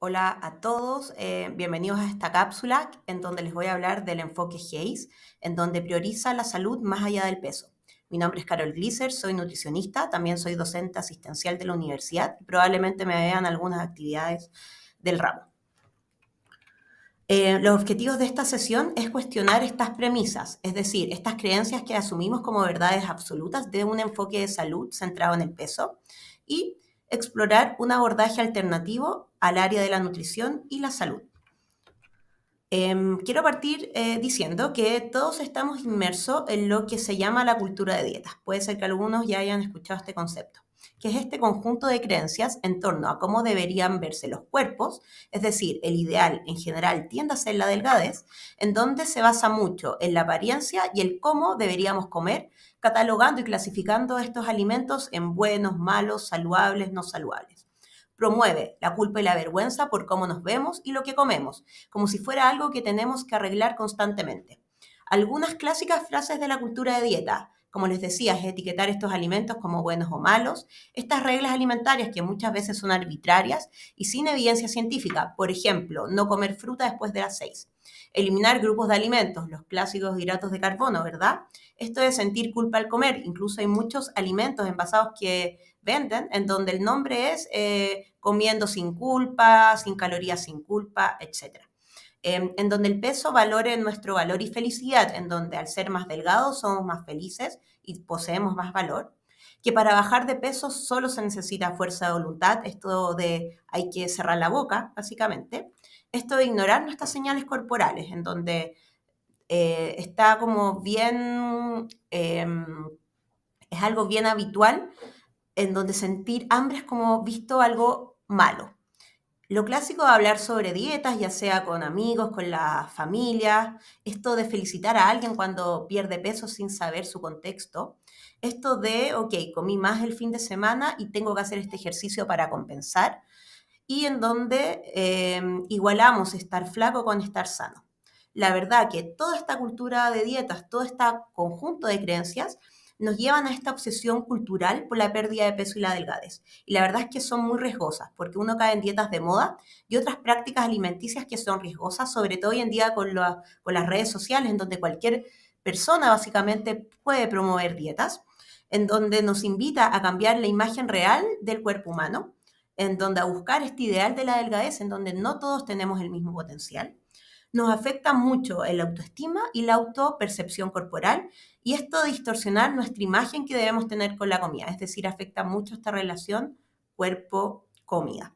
Hola a todos, bienvenidos a esta cápsula en donde les voy a hablar del enfoque HAES, en donde prioriza la salud más allá del peso. Mi nombre es Carol Glisser, soy nutricionista, también soy docente asistencial de la universidad y probablemente me vean algunas actividades del ramo. Los objetivos de esta sesión es cuestionar estas premisas, es decir, estas creencias que asumimos como verdades absolutas de un enfoque de salud centrado en el peso y explorar un abordaje alternativo al área de la nutrición y la salud. Quiero partir diciendo que todos estamos inmersos en lo que se llama la cultura de dietas. Puede ser que algunos ya hayan escuchado este concepto, que es este conjunto de creencias en torno a cómo deberían verse los cuerpos, es decir, el ideal en general tiende a ser la delgadez, en donde se basa mucho en la apariencia y el cómo deberíamos comer, catalogando y clasificando estos alimentos en buenos, malos, saludables, no saludables. Promueve la culpa y la vergüenza por cómo nos vemos y lo que comemos, como si fuera algo que tenemos que arreglar constantemente. Algunas clásicas frases de la cultura de dieta, como les decía, es etiquetar estos alimentos como buenos o malos, estas reglas alimentarias que muchas veces son arbitrarias y sin evidencia científica, por ejemplo, no comer fruta después de las 6. Eliminar grupos de alimentos, los clásicos hidratos de carbono, ¿verdad? Esto de sentir culpa al comer, incluso hay muchos alimentos envasados que venden en donde el nombre es comiendo sin culpa, sin calorías sin culpa, etc. En donde el peso valore nuestro valor y felicidad, en donde al ser más delgados somos más felices y poseemos más valor, que para bajar de peso solo se necesita fuerza de voluntad, esto de hay que cerrar la boca, básicamente, esto de ignorar nuestras señales corporales, en donde está como bien, es algo bien habitual, en donde sentir hambre es como visto algo malo. Lo clásico de hablar sobre dietas, ya sea con amigos, con la familia, esto de felicitar a alguien cuando pierde peso sin saber su contexto, esto de, ok, comí más el fin de semana y tengo que hacer este ejercicio para compensar, y en donde igualamos estar flaco con estar sano. La verdad que toda esta cultura de dietas, todo este conjunto de creencias, nos llevan a esta obsesión cultural por la pérdida de peso y la delgadez. Y la verdad es que son muy riesgosas, porque uno cae en dietas de moda y otras prácticas alimenticias que son riesgosas, sobre todo hoy en día con las redes sociales, en donde cualquier persona básicamente puede promover dietas, en donde nos invita a cambiar la imagen real del cuerpo humano, en donde a buscar este ideal de la delgadez, en donde no todos tenemos el mismo potencial, nos afecta mucho el autoestima y la autopercepción corporal, y esto de distorsionar nuestra imagen que debemos tener con la comida, es decir, afecta mucho esta relación cuerpo-comida.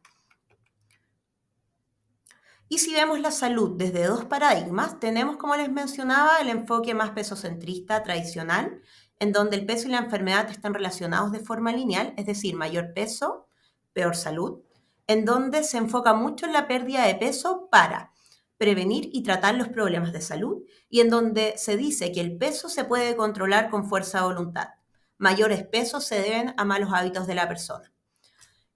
Y si vemos la salud desde dos paradigmas, tenemos, como les mencionaba, el enfoque más pesocentrista tradicional, en donde el peso y la enfermedad están relacionados de forma lineal, es decir, mayor peso, peor salud, en donde se enfoca mucho en la pérdida de peso para prevenir y tratar los problemas de salud, y en donde se dice que el peso se puede controlar con fuerza de voluntad. Mayores pesos se deben a malos hábitos de la persona.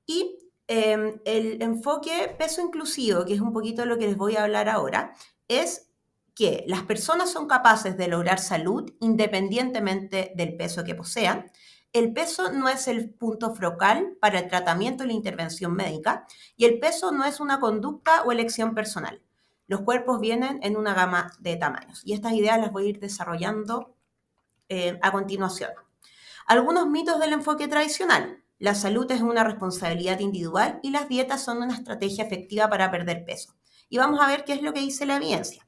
Y el enfoque peso inclusivo, que es un poquito lo que les voy a hablar ahora, es que las personas son capaces de lograr salud independientemente del peso que posean. El peso no es el punto focal para el tratamiento y la intervención médica, y el peso no es una conducta o elección personal. Los cuerpos vienen en una gama de tamaños, y estas ideas las voy a ir desarrollando a continuación. Algunos mitos del enfoque tradicional. La salud es una responsabilidad individual y las dietas son una estrategia efectiva para perder peso. Y vamos a ver qué es lo que dice la evidencia.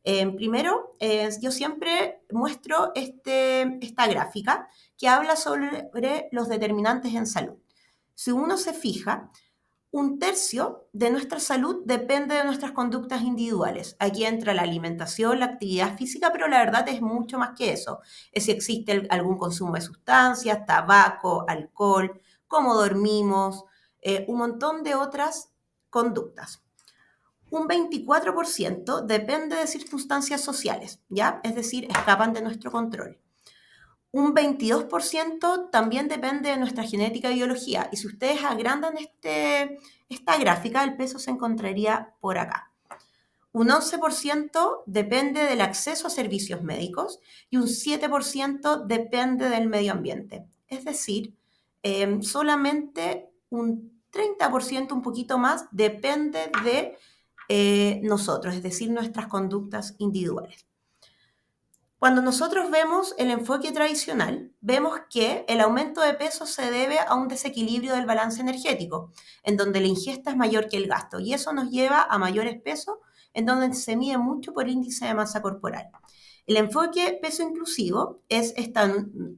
Primero, yo siempre muestro esta gráfica que habla sobre los determinantes en salud. Si uno se fija, un tercio de nuestra salud depende de nuestras conductas individuales. Aquí entra la alimentación, la actividad física, pero la verdad es mucho más que eso. Es si existe algún consumo de sustancias, tabaco, alcohol, cómo dormimos, un montón de otras conductas. Un 24% depende de circunstancias sociales, ¿ya? Es decir, escapan de nuestro control. Un 22% también depende de nuestra genética y biología. Y si ustedes agrandan esta gráfica, el peso se encontraría por acá. Un 11% depende del acceso a servicios médicos y un 7% depende del medio ambiente. Es decir, solamente un 30%, un poquito más, depende de nosotros, es decir, nuestras conductas individuales. Cuando nosotros vemos el enfoque tradicional, vemos que el aumento de peso se debe a un desequilibrio del balance energético, en donde la ingesta es mayor que el gasto, y eso nos lleva a mayores pesos, en donde se mide mucho por índice de masa corporal. El enfoque peso inclusivo es esta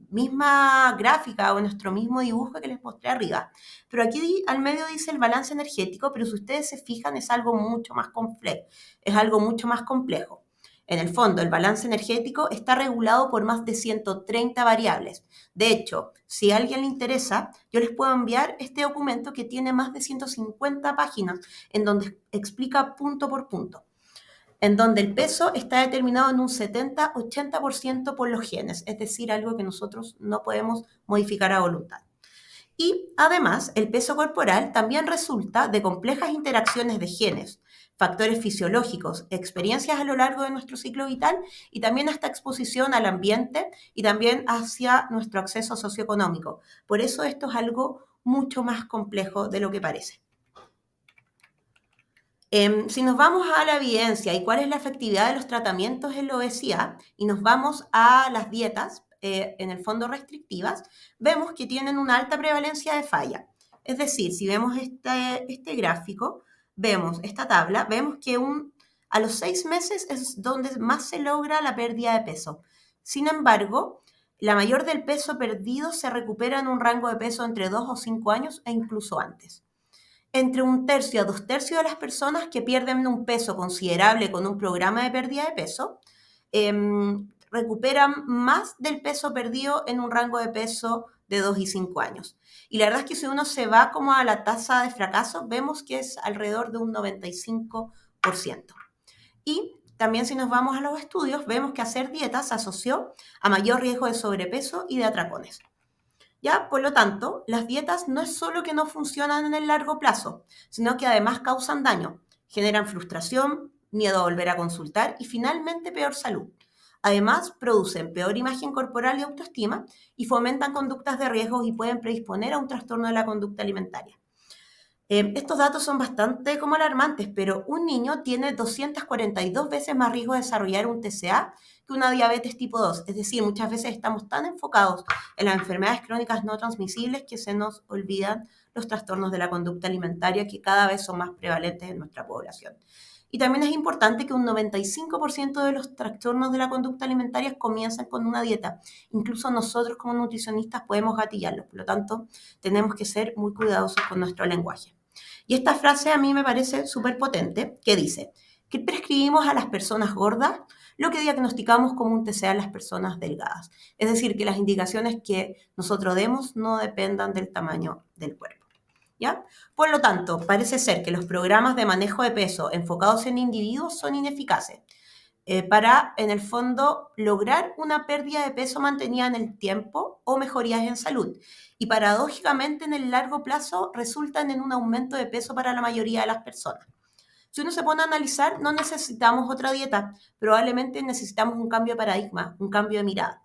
misma gráfica o nuestro mismo dibujo que les mostré arriba, pero aquí al medio dice el balance energético, pero si ustedes se fijan es algo mucho más complejo, es algo mucho más complejo. En el fondo, el balance energético está regulado por más de 130 variables. De hecho, si a alguien le interesa, yo les puedo enviar este documento que tiene más de 150 páginas, en donde explica punto por punto, en donde el peso está determinado en un 70-80% por los genes, es decir, algo que nosotros no podemos modificar a voluntad. Y además, el peso corporal también resulta de complejas interacciones de genes, factores fisiológicos, experiencias a lo largo de nuestro ciclo vital y también hasta exposición al ambiente y también hacia nuestro acceso socioeconómico. Por eso esto es algo mucho más complejo de lo que parece. Si nos vamos a la evidencia y cuál es la efectividad de los tratamientos en la obesidad y nos vamos a las dietas, en el fondo restrictivas, vemos que tienen una alta prevalencia de falla. Es decir, si vemos este gráfico, vemos esta tabla, vemos que a los 6 meses es donde más se logra la pérdida de peso. Sin embargo, la mayor del peso perdido se recupera en un rango de peso entre 2 o 5 años e incluso antes. Entre 1/3 a 2/3 de las personas que pierden un peso considerable con un programa de pérdida de peso, recuperan más del peso perdido en un rango de peso de 2 y 5 años. Y la verdad es que si uno se va como a la tasa de fracaso, vemos que es alrededor de un 95%. Y también si nos vamos a los estudios, vemos que hacer dietas se asoció a mayor riesgo de sobrepeso y de atracones. ¿Ya? Por lo tanto, las dietas no es solo que no funcionan en el largo plazo, sino que además causan daño, generan frustración, miedo a volver a consultar y finalmente peor salud. Además, producen peor imagen corporal y autoestima y fomentan conductas de riesgo y pueden predisponer a un trastorno de la conducta alimentaria. Estos datos son bastante como alarmantes, pero un niño tiene 242 veces más riesgo de desarrollar un TCA que una diabetes tipo 2. Es decir, muchas veces estamos tan enfocados en las enfermedades crónicas no transmisibles que se nos olvidan los trastornos de la conducta alimentaria que cada vez son más prevalentes en nuestra población. Y también es importante que un 95% de los trastornos de la conducta alimentaria comienzan con una dieta. Incluso nosotros como nutricionistas podemos gatillarlos. Por lo tanto, tenemos que ser muy cuidadosos con nuestro lenguaje. Y esta frase a mí me parece súper potente, que dice que prescribimos a las personas gordas lo que diagnosticamos como un TCA en las personas delgadas. Es decir, que las indicaciones que nosotros demos no dependan del tamaño del cuerpo. ¿Ya? Por lo tanto, parece ser que los programas de manejo de peso enfocados en individuos son ineficaces para, en el fondo, lograr una pérdida de peso mantenida en el tiempo o mejorías en salud. Y paradójicamente, en el largo plazo, resultan en un aumento de peso para la mayoría de las personas. Si uno se pone a analizar, no necesitamos otra dieta, probablemente necesitamos un cambio de paradigma, un cambio de mirada.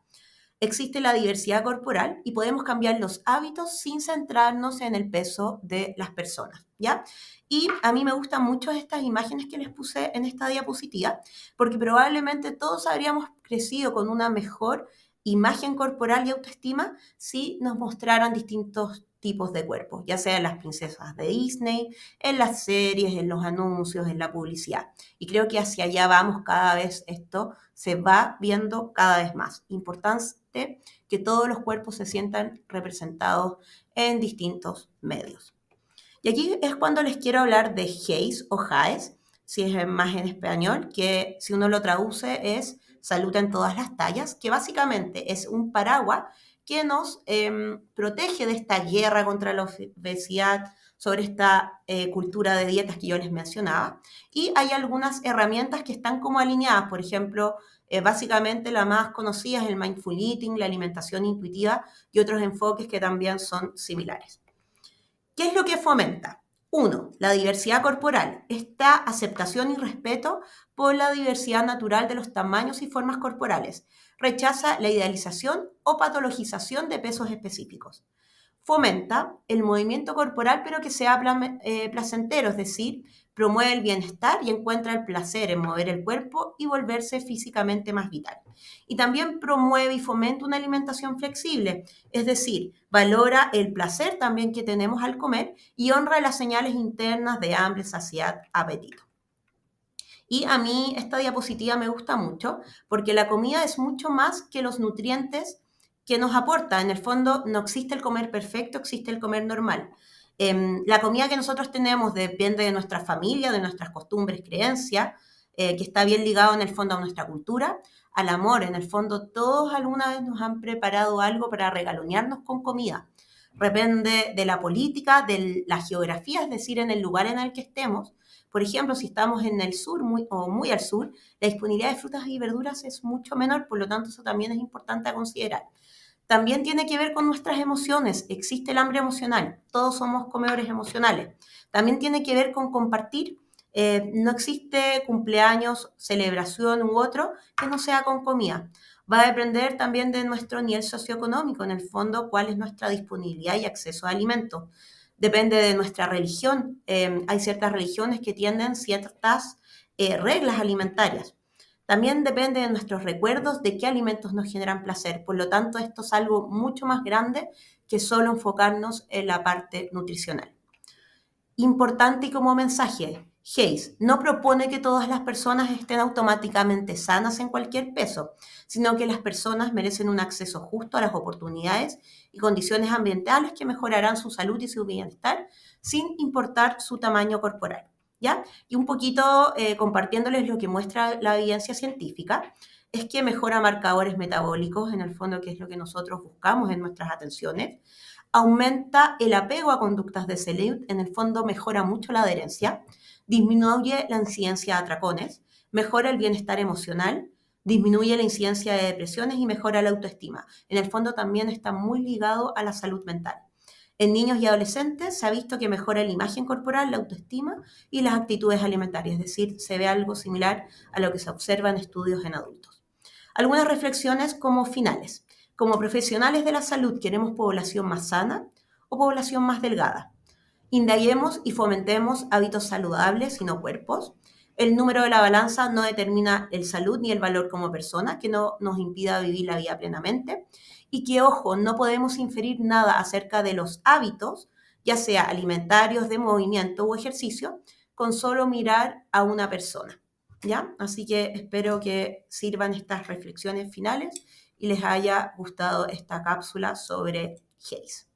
Existe la diversidad corporal y podemos cambiar los hábitos sin centrarnos en el peso de las personas, ¿ya? Y a mí me gustan mucho estas imágenes que les puse en esta diapositiva, porque probablemente todos habríamos crecido con una mejor imagen corporal y autoestima si nos mostraran distintos tipos de cuerpos, ya sea en las princesas de Disney, en las series, en los anuncios, en la publicidad. Y creo que hacia allá vamos cada vez, esto se va viendo cada vez más. Importante que todos los cuerpos se sientan representados en distintos medios. Y aquí es cuando les quiero hablar de HAES o JAES, si es más en español, que si uno lo traduce es salud en todas las tallas, que básicamente es un paraguas que nos protege de esta guerra contra la obesidad, sobre esta cultura de dietas que yo les mencionaba. Y hay algunas herramientas que están como alineadas, por ejemplo, básicamente la más conocida es el mindful eating, la alimentación intuitiva y otros enfoques que también son similares. ¿Qué es lo que fomenta? 1. La diversidad corporal, esta aceptación y respeto por la diversidad natural de los tamaños y formas corporales. Rechaza la idealización o patologización de pesos específicos. Fomenta el movimiento corporal, pero que sea placentero, es decir, promueve el bienestar y encuentra el placer en mover el cuerpo y volverse físicamente más vital. Y también promueve y fomenta una alimentación flexible, es decir, valora el placer también que tenemos al comer y honra las señales internas de hambre, saciedad, apetito. Y a mí esta diapositiva me gusta mucho porque la comida es mucho más que los nutrientes que nos aporta. En el fondo no existe el comer perfecto, existe el comer normal. La comida que nosotros tenemos depende de nuestra familia, de nuestras costumbres, creencias, que está bien ligado en el fondo a nuestra cultura, al amor. En el fondo todos alguna vez nos han preparado algo para regalonearnos con comida. Depende de la política, de la geografía, es decir, en el lugar en el que estemos. Por ejemplo, si estamos en el sur o muy al sur, la disponibilidad de frutas y verduras es mucho menor, por lo tanto eso también es importante a considerar. También tiene que ver con nuestras emociones. Existe el hambre emocional. Todos somos comedores emocionales. También tiene que ver con compartir. No existe cumpleaños, celebración u otro que no sea con comida. Va a depender también de nuestro nivel socioeconómico, en el fondo, cuál es nuestra disponibilidad y acceso a alimentos. Depende de nuestra religión. Hay ciertas religiones que tienen ciertas reglas alimentarias. También depende de nuestros recuerdos de qué alimentos nos generan placer. Por lo tanto, esto es algo mucho más grande que solo enfocarnos en la parte nutricional. Importante y como mensaje, Hayes no propone que todas las personas estén automáticamente sanas en cualquier peso, sino que las personas merecen un acceso justo a las oportunidades y condiciones ambientales que mejorarán su salud y su bienestar sin importar su tamaño corporal. ¿Ya? Y un poquito compartiéndoles lo que muestra la evidencia científica, es que mejora marcadores metabólicos, en el fondo, que es lo que nosotros buscamos en nuestras atenciones, aumenta el apego a conductas de salud, en el fondo mejora mucho la adherencia, disminuye la incidencia de atracones, mejora el bienestar emocional, disminuye la incidencia de depresiones y mejora la autoestima. En el fondo también está muy ligado a la salud mental. En niños y adolescentes se ha visto que mejora la imagen corporal, la autoestima y las actitudes alimentarias, es decir, se ve algo similar a lo que se observa en estudios en adultos. Algunas reflexiones como finales. Como profesionales de la salud, ¿queremos población más sana o población más delgada? Indaguemos y fomentemos hábitos saludables y no cuerpos. El número de la balanza no determina el salud ni el valor como persona, que no nos impida vivir la vida plenamente. Y que, ojo, no podemos inferir nada acerca de los hábitos, ya sea alimentarios, de movimiento o ejercicio, con solo mirar a una persona. ¿Ya? Así que espero que sirvan estas reflexiones finales y les haya gustado esta cápsula sobre Hayes.